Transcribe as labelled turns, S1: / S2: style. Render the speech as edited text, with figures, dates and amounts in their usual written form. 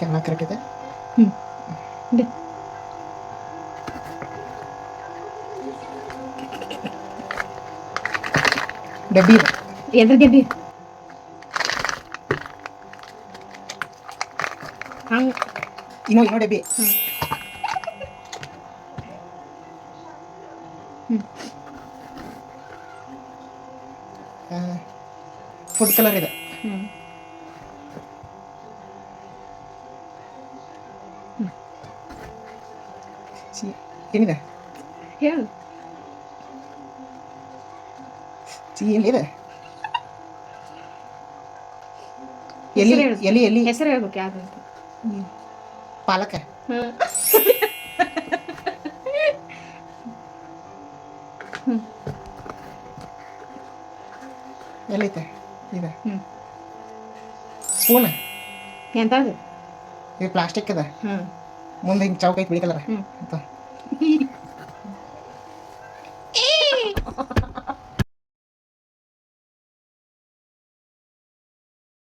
S1: ಎಲ್ಲ ಕರೆಕ್ಟ್ ಇದೆ. ಡಬ್ಬಿ ಇದೆ.
S2: ಎದ್ರ ಡಬ್ಬಿ? ಹಂಗೆ
S1: ಇನ್ನೂ ಡಬ್ಬಿ. ಫುಡ್ ಕಲರ್ ಇದೆ. ಏನಿದೆ
S2: ಹೇಳು.
S1: ಏನಿದೆ? ಎಲ್ಲಿ ಎಲ್ಲಿ ಎಲ್ಲಿ
S2: ಹೆಸರು ಹೇಳ್ಬೇಕು ಯಾವ್ದು ಅಂತ.
S1: ಪಾಲಕ. ಎಲ್ಲೈತೆ? ಇದೆ. ಸ್ಪೂನ್
S2: ಎಂತದು?
S1: ಇದು ಪ್ಲಾಸ್ಟಿಕ್ ಅದ. ಮುಂದೆ ಹಿಂಗೆ ಚೌಕ ಐತೆ ಬಿಳಿ ಕಲರ್ ಅಂತ.